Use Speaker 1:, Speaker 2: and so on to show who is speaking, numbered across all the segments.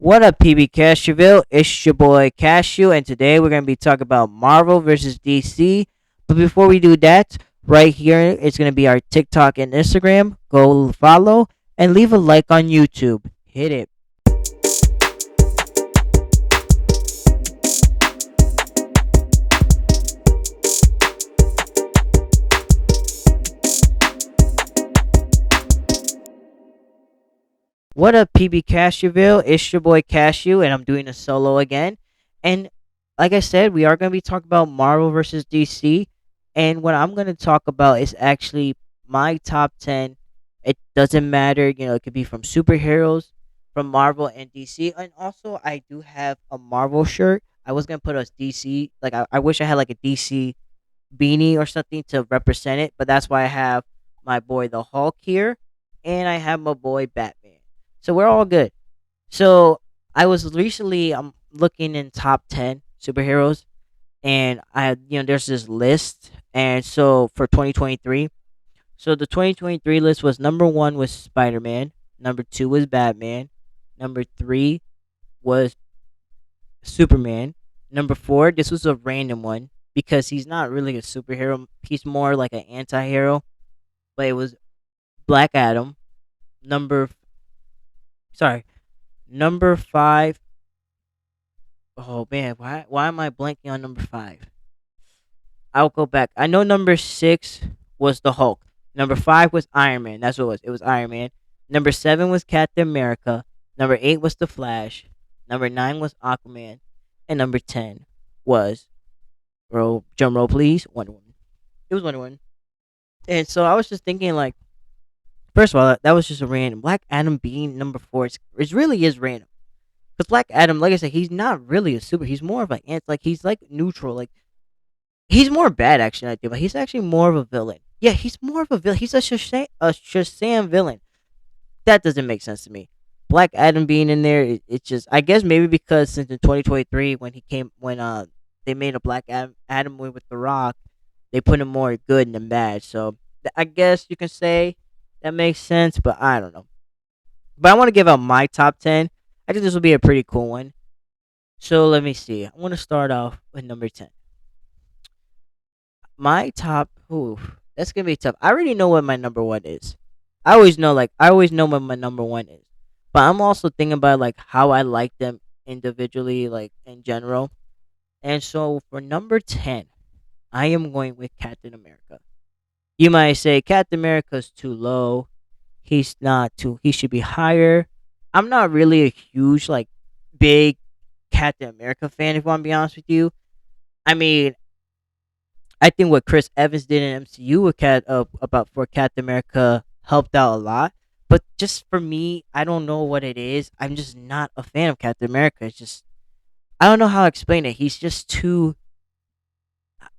Speaker 1: What up, PB Cashewville? It's your boy Cashew, and today we're going to be talking about Marvel versus DC. But before we do that, right here it's going to be our TikTok and Instagram. Go follow and leave a like on YouTube. Hit it. What up, PB Cashewville? It's your boy Cashew, and I'm doing a solo again. And like I said, we are going to be talking about Marvel versus DC. And what I'm going to talk about is actually my top 10. It doesn't matter, it could be from superheroes, from Marvel and DC. And also, I do have a Marvel shirt. I was going to put a DC, like, I wish I had like a DC beanie or something to represent it, but that's why I have my boy the Hulk here, and I have my boy Batman. So we're all good. So I was recently looking in top 10 superheroes, and there's this list, and so for 2023, so the 2023 list was number one was Spider Man, number two was Batman, number three was Superman. Number four, this was a random one because he's not really a superhero. He's more like an anti-hero. But it was Black Adam. Number sorry, number five. Oh man, why am I blanking on number five? I'll go back. I know number six was the Hulk. Number five was Iron Man. That's what it was. It was Iron Man. Number seven was Captain America. Number eight was the Flash. Number nine was Aquaman. And number 10 was, drum roll please, Wonder Woman. It was Wonder Woman. And so I was just thinking, like, first of all, that was just a random. Black Adam being number four, it really is random. Because Black Adam, like I said, he's not really a super. He's more of like, he's like neutral. Like, he's more bad, actually, I think, but he's actually more of a villain. Yeah, he's more of a villain. He's a Shazam villain. That doesn't make sense to me. Black Adam being in there, it's just, I guess maybe because since in 2023 when they made a Black Adam movie with The Rock, they put him more good than bad. So I guess you can say that makes sense, but I don't know. But I want to give out my top 10. I think this will be a pretty cool one. So let me see. I want to start off with number 10. My top, ooh, that's gonna be tough. I already know what my number one is. I always know what my number one is. But I'm also thinking about like how I like them individually, like in general. And so for number 10, I am going with Captain America. You might say Captain America's too low. He's not too. He should be higher. I'm not really a huge like big Captain America fan, if I'm be honest with you. I mean, I think what Chris Evans did in MCU with about for Captain America helped out a lot. But just for me, I don't know what it is. I'm just not a fan of Captain America. It's just, I don't know how to explain it. He's just too.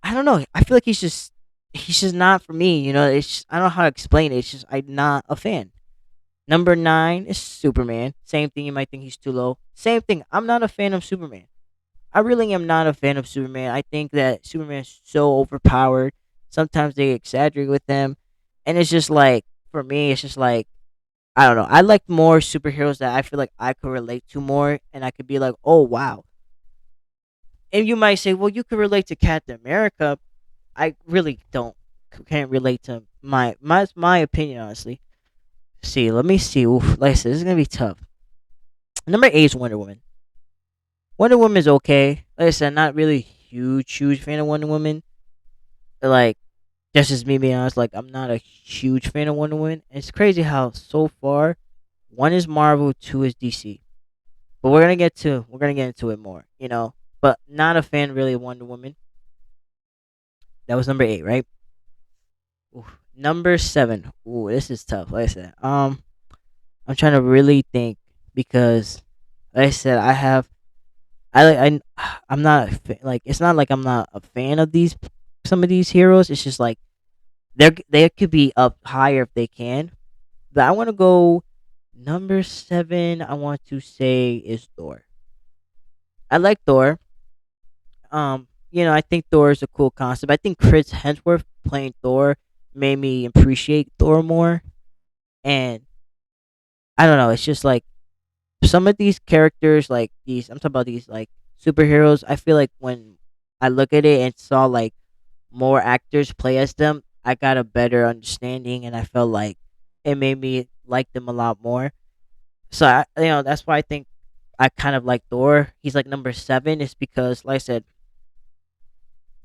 Speaker 1: I don't know. I feel like he's just not for me. It's just, I don't know how to explain it. It's just I'm not a fan. Number 9 is Superman. Same thing. You might think he's too low. Same thing. I'm not a fan of Superman. I really am not a fan of Superman. I think that Superman is so overpowered. Sometimes they exaggerate with him, and it's just like, for me, it's just like, I don't know. I like more superheroes that I feel like I could relate to more, and I could be like, oh wow. And you might say, well, you could relate to Captain America. I really don't, can't relate to my opinion, honestly. See, let me see. Oof, like I said, this is gonna be tough. Number 8 is Wonder Woman. Wonder Woman is okay. Like I said, not really huge fan of Wonder Woman. Like, that's just me being honest. Like, I'm not a huge fan of Wonder Woman. It's crazy how so far, one is Marvel, two is DC. But we're gonna get into it more. But not a fan really of Wonder Woman. That was number 8, right? Ooh. Number 7. Ooh, this is tough. Like I said, I'm trying to really think because, like I said, I'm not like, it's not like I'm not a fan of some of these heroes. It's just like they could be up higher if they can. But I want to go number 7. I want to say is Thor. I like Thor. I think Thor is a cool concept. I think Chris Hemsworth playing Thor made me appreciate Thor more. And I don't know. It's just like some of these characters, like these, I'm talking about these like superheroes. I feel like when I look at it and saw like more actors play as them, I got a better understanding, and I felt like it made me like them a lot more. So that's why I think I kind of like Thor. He's like number seven, is because, like I said,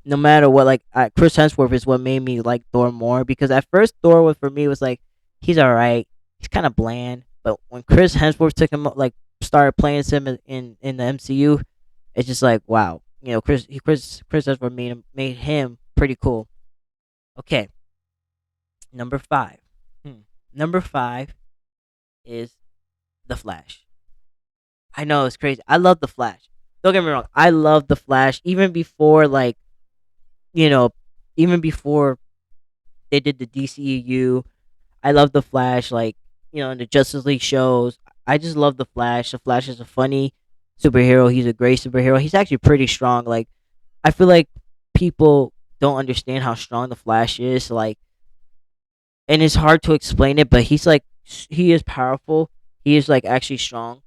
Speaker 1: no matter what, like Chris Hemsworth is what made me like Thor more. Because at first Thor was, for me, was like, he's all right, he's kind of bland. But when Chris Hemsworth took him like started playing as him in the MCU, it's just like wow, Chris Hemsworth made him pretty cool. Okay, number five. Number five is the Flash. I know it's crazy. I love the Flash. Don't get me wrong. I love the Flash even before you know, even before they did the DCEU. I love the Flash. Like in the Justice League shows, I just love the Flash. The Flash is a funny superhero. He's a great superhero. He's actually pretty strong. Like I feel like people don't understand how strong the Flash is. Like, and it's hard to explain it, but he is powerful. He is like actually strong,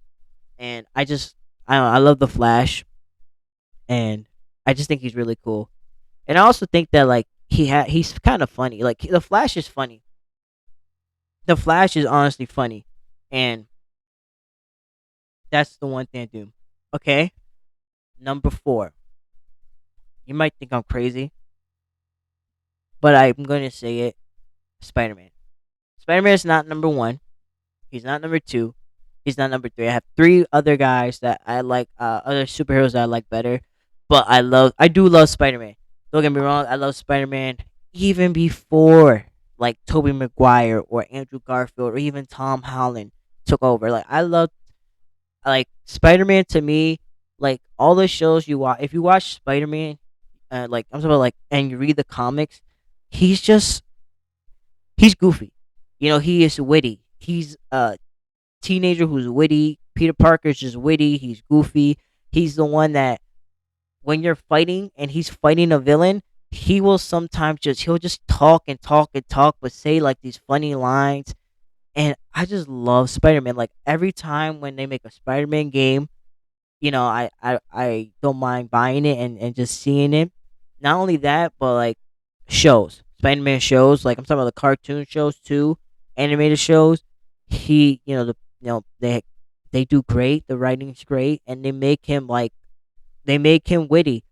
Speaker 1: and I don't know, I love the Flash, and I just think he's really cool. And I also think that like he's kind of funny. Like the Flash is funny. The Flash is honestly funny, and that's the one thing I do. Okay, number four. You might think I'm crazy, but I'm going to say it. Spider Man. Spider Man is not number one. He's not number two. He's not number three. I have three other guys that I like, other superheroes that I like better. But I do love Spider Man. Don't get me wrong, I love Spider Man even before like Tobey Maguire or Andrew Garfield or even Tom Holland took over. Like I love like Spider Man to me. Like all the shows you watch, if you watch Spider Man, like I'm talking about like, and you read the comics, he's just he's goofy. He is witty. He's teenager who's witty. Peter Parker's just witty. He's goofy. He's the one that when you're fighting and he's fighting a villain, he'll just talk and talk and talk, but say like these funny lines. And I just love Spider Man. Like every time when they make a Spider Man game, I don't mind buying it and just seeing it. Not only that, but like shows, Spider Man shows. Like I'm talking about the cartoon shows too, animated shows. He, they do great. The writing's great, and they make him witty.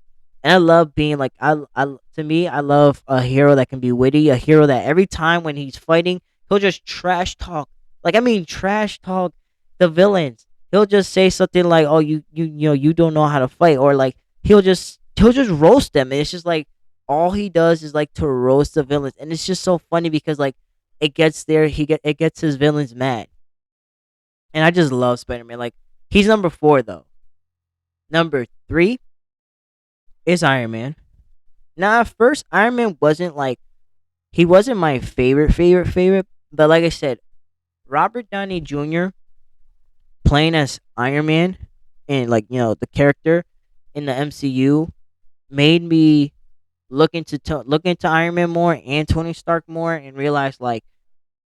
Speaker 1: And I love being like to me, I love a hero that can be witty, a hero that every time when he's fighting, he'll just trash talk. Like I mean trash talk the villains. He'll just say something like, "Oh, you don't know how to fight," or like he'll just roast them. And it's just like all he does is like to roast the villains, and it's just so funny because like it gets his villains mad. And I just love Spider Man. Like he's number four though. Number three is Iron Man. Now, at first, Iron Man wasn't like he wasn't my favorite, but like I said, Robert Downey Jr. playing as Iron Man and like the character in the MCU made me look into Iron Man more and Tony Stark more and realize like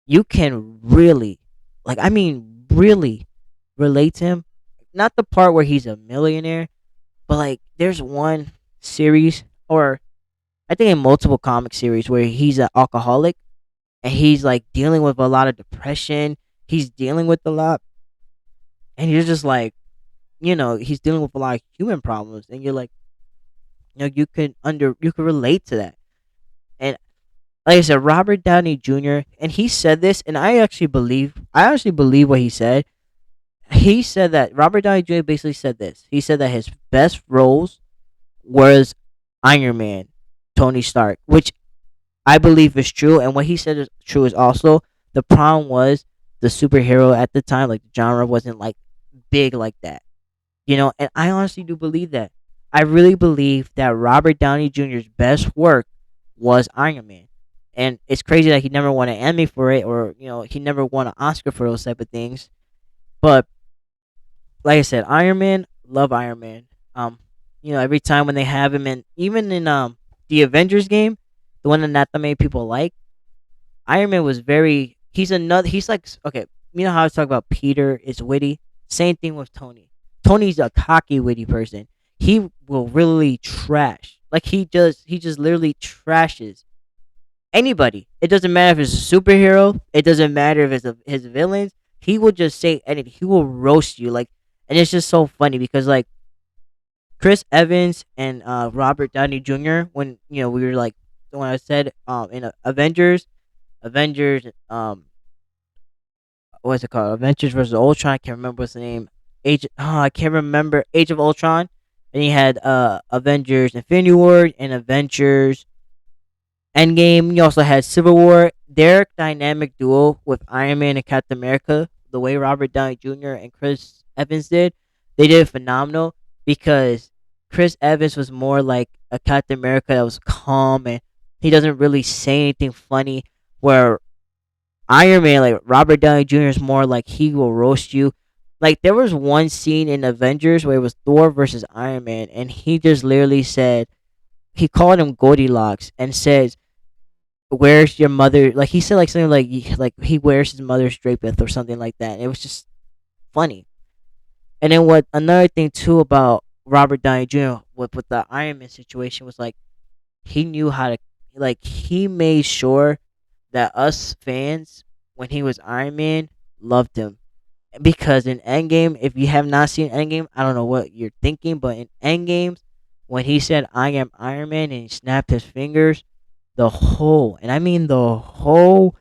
Speaker 1: you can really, like I mean really relate to him. Not the part where he's a millionaire, but like there's one series, or I think in multiple comic series, where he's an alcoholic and he's like dealing with a lot of depression. He's dealing with a lot, and he's just like, he's dealing with a lot of human problems, and you're like, you could relate to that. And like I said, Robert Downey Jr. and he said this, and I actually believe what he said. He said that Robert Downey Jr. basically said this. He said that his best roles was Iron Man, Tony Stark, which I believe is true. And what he said is true is also the problem was the superhero at the time, like the genre wasn't like big like that, And I honestly do believe that. I really believe that Robert Downey Jr.'s best work was Iron Man, and it's crazy that he never won an Emmy for it, or he never won an Oscar for those type of things. But like I said, Iron Man, love Iron Man. Um, every time when they have him in, even in the Avengers game, the one that not that many people like, Iron Man was very. He's like okay. You know how I was talking about Peter is witty. Same thing with Tony. Tony's a cocky, witty person. He will really trash. Like he just literally trashes anybody. It doesn't matter if it's a superhero. It doesn't matter if it's his villains. He will just say anything. He will roast you. Like, and it's just so funny because like Chris Evans and Robert Downey Jr. When we were like when I said in Avengers what's it called? Avengers versus Ultron. I can't remember what's the name. I can't remember Age of Ultron. And he had Avengers Infinity War and Avengers Endgame. You also had Civil War. Their dynamic duo with Iron Man and Captain America, the way Robert Downey Jr. and Chris Evans did, they did phenomenal because Chris Evans was more like a Captain America that was calm and he doesn't really say anything funny. Where Iron Man, like Robert Downey Jr., is more like he will roast you. Like there was one scene in Avengers where it was Thor versus Iron Man, and he just literally said he called him Goldilocks and says, "Where's your mother?" Like he said, like something like he wears his mother's drapeth or something like that. And it was just funny. And then what? Another thing too about Robert Downey Jr. with the Iron Man situation was like he knew how to he made sure that us fans when he was Iron Man loved him because in Endgame, if you have not seen Endgame, I don't know what you're thinking, but in Endgames, when he said "I am Iron Man" and he snapped his fingers, the whole and I mean the whole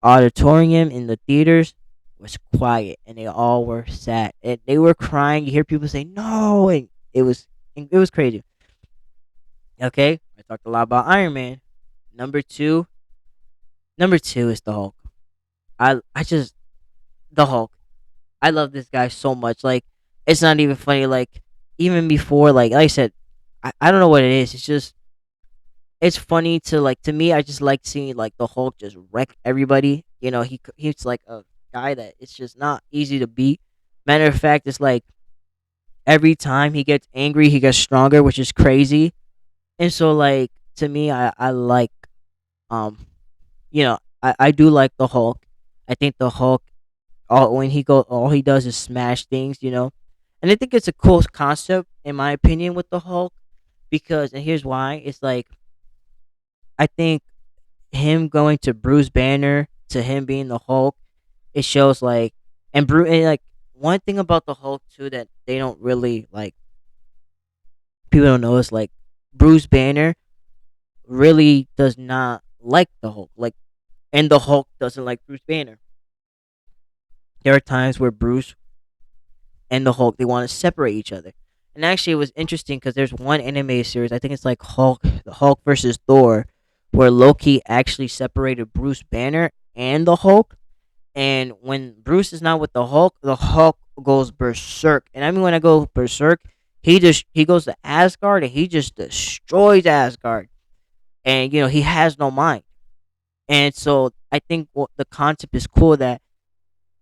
Speaker 1: auditorium in the theaters was quiet and they all were sad and they were crying. You hear people say no, and it was crazy. Okay, I talked a lot about Iron Man. Number two, number two is the Hulk. I just the Hulk. I love this guy so much. Like it's not even funny. Like even before, like I said, I don't know what it is. It's just it's funny to like to me. I just like seeing like the Hulk just wreck everybody. He's like a guy that it's just not easy to beat. Matter of fact, it's like every time he gets angry, he gets stronger, which is crazy. And so like to me, I like um I do like the Hulk. I think the Hulk all he does is smash things. And I think it's a cool concept in my opinion with the Hulk because and here's why it's like I think him going to Bruce Banner to him being the Hulk it shows like and like one thing about the Hulk too that they don't really like people don't know is like Bruce Banner really does not like the Hulk like and the Hulk doesn't like Bruce Banner. There are times where Bruce and the Hulk they want to separate each other. And actually, it was interesting because there's one anime series. I think it's like the Hulk versus Thor, where Loki actually separated Bruce Banner and the Hulk. And when Bruce is not with the Hulk goes berserk. And I mean, when I go berserk, he goes to Asgard and he just destroys Asgard. And he has no mind. And so I think what the concept is cool that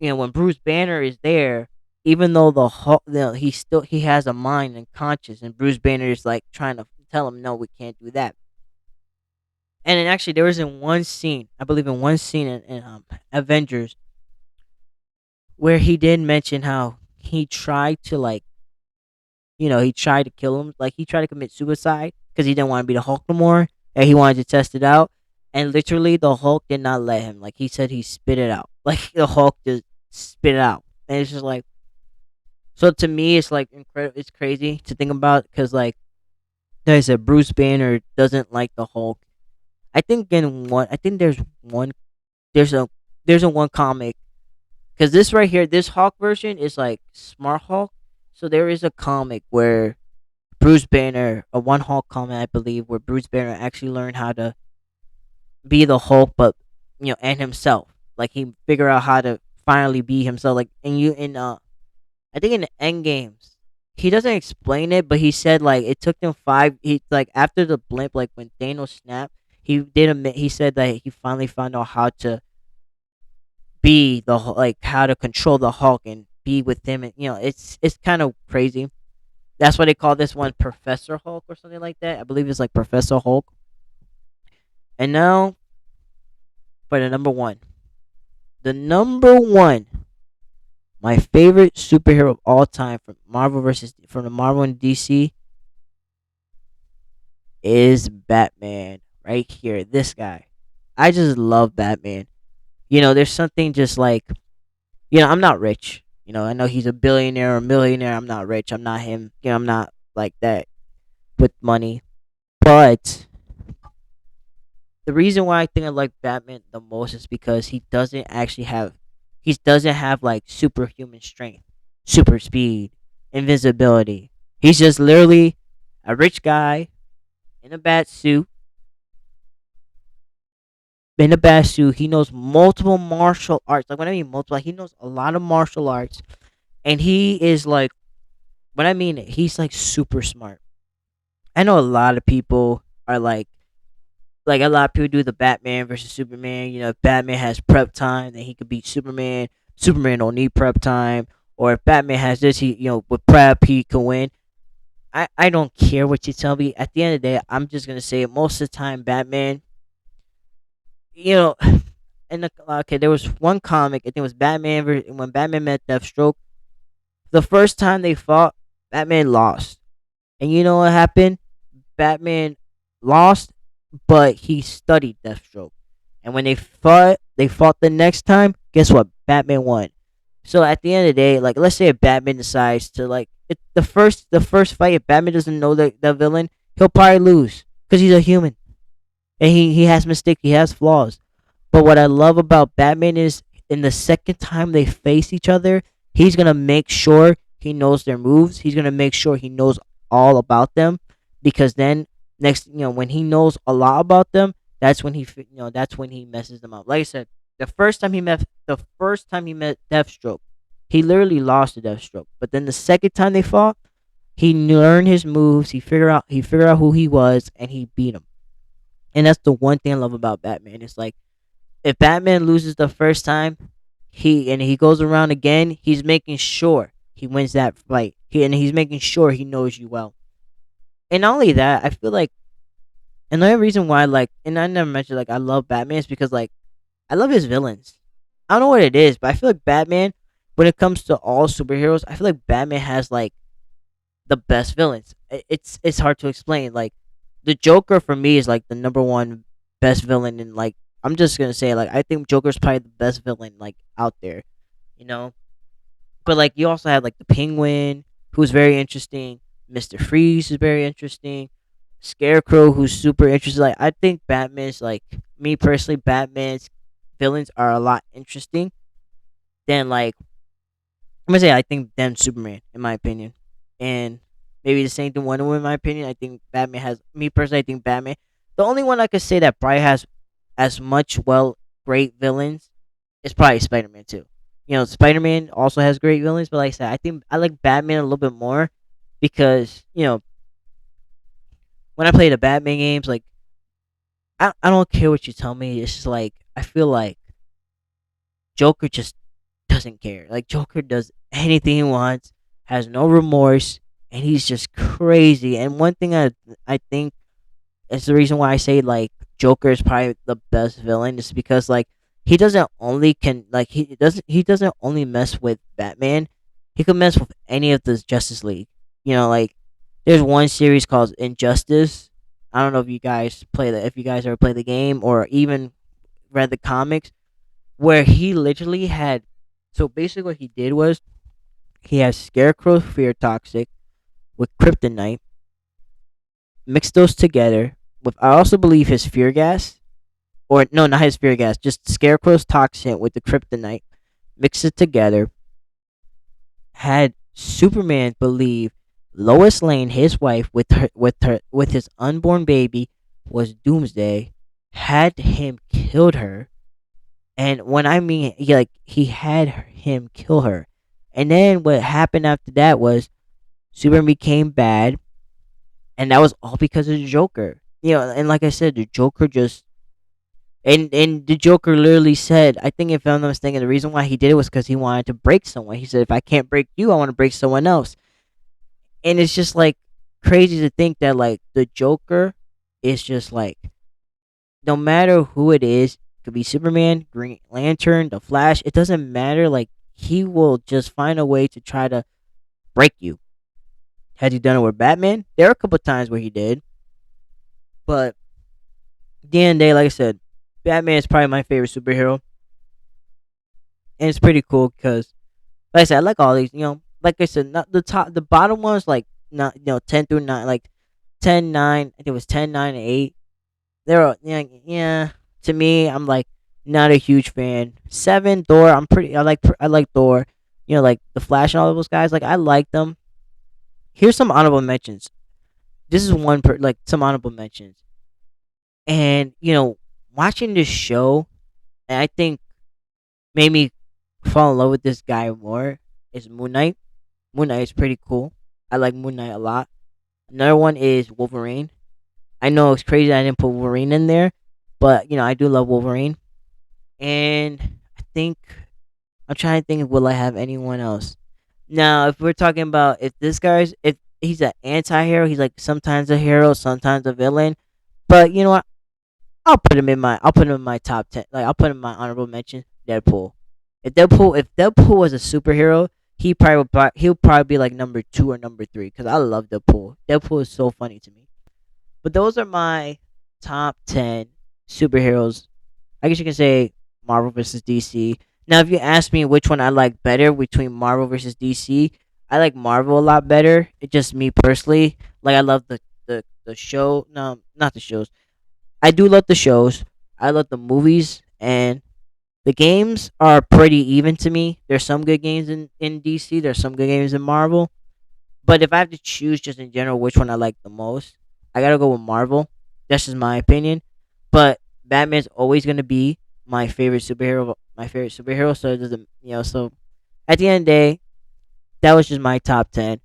Speaker 1: when Bruce Banner is there, even though the Hulk, he has a mind and conscience, and Bruce Banner is like trying to tell him, no, we can't do that. And then actually, there was in one scene, I believe in one scene in Avengers, where he did mention how he tried to he tried to kill him, like he tried to commit suicide because he didn't want to be the Hulk no more, and he wanted to test it out. And literally, the Hulk did not let him. Like he said, he spit it out. Like the Hulk just spit it out, and it's just like so to me, it's like incredible. It's crazy to think about because, like I said, Bruce Banner doesn't like the Hulk. I think in one, I think there's a there's a one comic because this right here, this Hulk version is like Smart Hulk. So there is a comic where Bruce Banner, a one Hulk comic, I believe, where Bruce Banner actually learned how to be the Hulk, but and himself. Like he figure out how to finally be himself. Like and you in I think in the end games, he doesn't explain it, but he said like it took him five. He like after the blimp, like when Thanos snapped, he did admit. He said that he finally found out how to be like how to control the Hulk and be with him, and it's kind of crazy. That's why they call this one Professor Hulk or something like that. I believe it's like Professor Hulk. And now for the number one. The number one My favorite superhero of all time from the Marvel and DC is Batman. Right here, this guy. I just love Batman. There's something just like, I'm not rich. I know he's a billionaire or millionaire. I'm not rich. I'm not him. I'm not like that with money. But the reason why I think I like Batman the most is because he doesn't have like superhuman strength, super speed, invisibility. He's just literally a rich guy in a bat suit. In a bat suit, he knows multiple martial arts. Like when I mean multiple, like, he knows a lot of martial arts, and he is like, when I mean it, he's like super smart. I know a lot of people are like a lot of people do the Batman versus Superman. If Batman has prep time, then he could beat Superman. Superman don't need prep time. Or if Batman has this, he with prep he can win. I don't care what you tell me. At the end of the day, I'm just gonna say it. Most of the time, Batman, you know, okay, there was one comic. I think it was when Batman met Deathstroke. The first time they fought, Batman lost, and you know what happened? Batman lost, but he studied Deathstroke. And when they fought the next time. Guess what? Batman won. So at the end of the day, like, let's say if Batman decides to the first fight, if Batman doesn't know the villain, he'll probably lose because he's a human and he has mistakes, he has flaws. But what I love about Batman is in the second time they face each other, he's gonna make sure he knows their moves. He's gonna make sure he knows all about them, because then when he knows a lot about them, that's when he messes them up. Like I said, the first time he met Deathstroke, he literally lost to Deathstroke. But then the second time they fought, he learned his moves. He figured out who he was, and he beat him. And that's the one thing I love about Batman. It's like, if Batman loses the first time, he goes around again, he's making sure he wins that fight. He's making sure he knows you well. And not only that, I feel like another reason why, like, and I never mentioned, like, I love Batman is because, like, I love his villains. I don't know what it is, but I feel like Batman, when it comes to all superheroes, I feel like Batman has like the best villains. It's hard to explain. Like, the Joker for me is like the number one best villain, and like, I'm just gonna say, like, I think Joker's probably the best villain like out there, you know. But like, you also have like the Penguin, who's very interesting. Mister Freeze is very interesting. Scarecrow, who's super interesting. Like, I think Batman's, like, me personally, Batman's villains are a lot interesting than, like, I'm gonna say, I think, than Superman, in my opinion. And maybe the same thing Wonder Woman, in my opinion. I think Batman has, me personally, I think Batman, the only one I could say that probably has as much, great villains is probably Spider Man too. Spider Man also has great villains, but like I said, I think I like Batman a little bit more because, when I play the Batman games, like, I don't care what you tell me. It's just like, I feel like Joker just doesn't care. Like, Joker does anything he wants, has no remorse, and he's just crazy. And one thing I think is the reason why I say, like, Joker is probably the best villain is because, like, he doesn't only mess with Batman. He can mess with any of the Justice League. Like, there's one series called Injustice. I don't know if you guys ever play the game or even read the comics, where he literally had. So basically, what he did was he has Scarecrow Fear Toxic with Kryptonite, mixed those together with, I also believe, his Fear Gas, or no, not his Fear Gas, just Scarecrow's Toxin with the Kryptonite, mixed it together, had Superman believe Lois Lane, his wife, with his unborn baby, was Doomsday, had him killed her. And when I mean, he had him kill her. And then what happened after that was Superman became bad, and that was all because of the Joker. And like I said, the Joker just, and the Joker literally said, I think, if I'm not mistaken, the reason why he did it was because he wanted to break someone. He said, if I can't break you, I want to break someone else. And it's just like crazy to think that, like, the Joker is just like, no matter who it is, it could be Superman, Green Lantern, the Flash, it doesn't matter. Like, he will just find a way to try to break you. Has he done it with Batman? There are a couple times where he did, but at the end of the day, like I said, Batman is probably my favorite superhero, and it's pretty cool because, like I said, I like all these. Like I said, not the top, the bottom ones, like not 10 through 9, like 10, 9. I think it was 10, 9, and 8. They're yeah. To me, I'm like not a huge fan. 7, Thor. I like Thor. Like the Flash and all of those guys. Like I like them. Here's some honorable mentions. This is one per like some honorable mentions. And watching this show, and I think made me fall in love with this guy more is Moon Knight. Moon Knight is pretty cool. I like Moon Knight a lot. Another one is Wolverine. I know it's crazy I didn't put Wolverine in there, but I do love Wolverine. And I think I'm trying to think, will I have anyone else? Now, if we're talking about if he's an anti-hero, he's like sometimes a hero, sometimes a villain. But you know what? I'll put him in my top 10. Like I'll put him in my honorable mention. Deadpool. If Deadpool was a superhero, he'll probably be like number 2 or number 3 because I love Deadpool. Deadpool is so funny to me. But those are my top 10 superheroes. I guess you can say Marvel versus DC. Now, if you ask me which one I like better between Marvel versus DC, I like Marvel a lot better. It's just me personally. Like I love the show. No, not the shows. I do love the shows. I love the movies, and the games are pretty even to me. There's some good games in DC. There's some good games in Marvel. But if I have to choose just in general which one I like the most, I gotta go with Marvel. That's just my opinion. But Batman's always gonna be my favorite superhero. My favorite superhero. So it doesn't, So at the end of the day, that was just my top 10.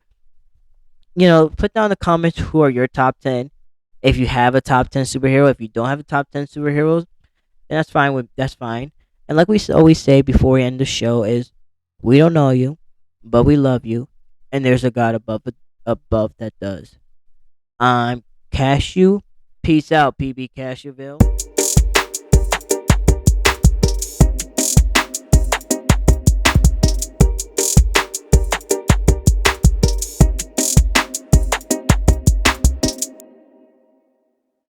Speaker 1: Put down in the comments who are your top 10. If you have a top 10 superhero, if you don't have a top 10 superheroes, then that's fine. And like always say before we end the show is, we don't know you, but we love you, and there's a God above that does. I'm Cashew. Peace out, PB Cashewville.